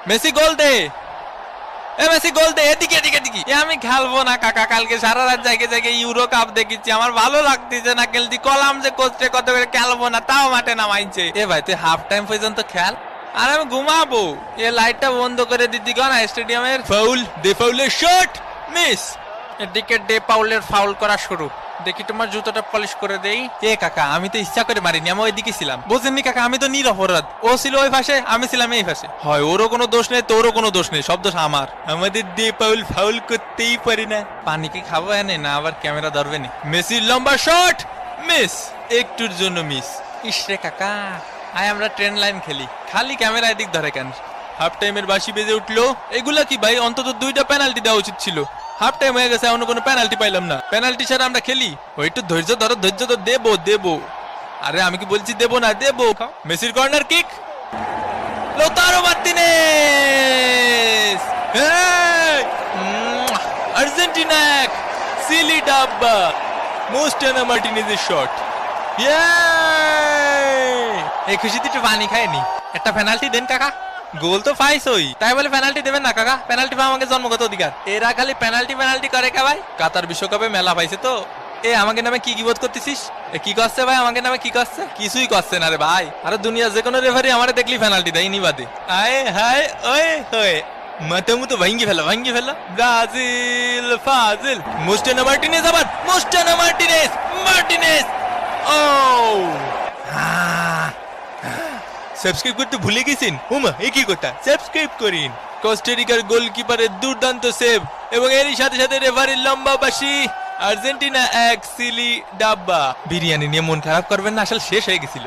Messi গোল দে, Messi গোল দে, এদিকে এদিকে এদিকে। আমি খেলবো না কাকা, কালকে সারা রাত জায়গায় জায়গায় ইউরো কাপ দেখেছি, আমার ভালো লাগতেছে না খেলতে। কলাম যে কোচে কত করে খেলবো না, তাও মাঠে নামাইছে। এ ভাই তুই হাফ টাইম পর্যন্ত খেল, আর আমি ঘুমাবো। এ লাইটটা বন্ধ করে দিতি না স্টেডিয়ামের। ফাউল, দে ফাউলের শট, মিস। এদিকে ডে পাউলের ফাউল করা শুরু। দেখি তোমার জুতোটা পলিশ করে দেই। এ কাকা আমি তো ইচ্ছা করে মারিনি, আমি ওইদিকে ছিলাম, বুঝেননি কাকা? আমি তো নিরপরাধ, ও ছিল ওই পাশে, আমি ছিলাম এই পাশে। হয় ওরও কোনো দোষ নেই, তোরও কোনো দোষ নেই, সব দোষ আমার। আমাদের ডে পাউল ফাউল করতেই পারি না। পানি কি খাবো এনে না আবার ক্যামেরা ধরবে নি? মেসির লম্বা শট, মিস, একটুর জন্য মিস। ইসরে কাকা, আয় আমরা ট্রেন লাইন খেলি, খালি ক্যামেরা এদিক ধরে কেন? হাফ টাইমের বাঁশি বেজে উঠলো। এগুলা কি ভাই? অন্তত 2টা পেনাল্টি দেওয়া উচিত ছিল। হাফ টাইম হয়ে গেছে, এখনো কোনো পেনাল্টি পাইলাম না। পেনাল্টি ছাড়া আমরা খেলি? ওই একটু ধৈর্য ধরো, ধৈর্য তো দেবো দেবো। আরে আমি কি বলছি দেবো না? দেবো। মেসির কর্নার কিক, লোতারো মার্টিনেজ, আর্জেন্টিনা এক, সিলি ডাব্বা, মোস্টানা মার্টিনেজের শট। এই খুশিতে একটু পানি খায়নি। একটা পেনাল্টি দেন কাকা। গোল তো পাইছই, তাই বলে পেনাল্টি দেবেন না কাকা? পেনাল্টি পাওয়া আমাকে জন্মগত অধিকার। এরা খালি পেনাল্টি পেনাল্টি করে কে ভাই? কাতার বিশ্বকাপে মেলা পাইছে তো। এ আমাকে নামে কি বোধ করতেছিস? এ কি করছে ভাই? আমাকে নামে কি করছে? কিছুই করছে না রে ভাই। আরে দুনিয়া যে কোনো রেফারি আমারে দেখলি পেনাল্টি দেয় নি বাদে। আয় হায় ওয়ে হয়ে মাথা মতো ভাঙ্গি ফেলা, ভাঙ্গি ফেলা। ব্রাজিল ফাজিল, মোস্টানা মার্টিনেজ, আবার মোস্টানা মার্টিনেজ, মার্টিনেজ। ও সাবস্ক্রাইব করতে ভুলে গেছেন? ওমা এ কি কথা? সাবস্ক্রাইব করিন। কোস্টারিকার গোলকিপারের দুর্দান্ত সেভ এবং এরই সাথে সাথে রেফারির লম্বা বাঁশি। আর্জেন্টিনা এক, সিলি ডাব্বা। বিরিয়ানি নিয়ে মন খারাপ করবেন না, আসলে শেষ হয়ে গেছিল।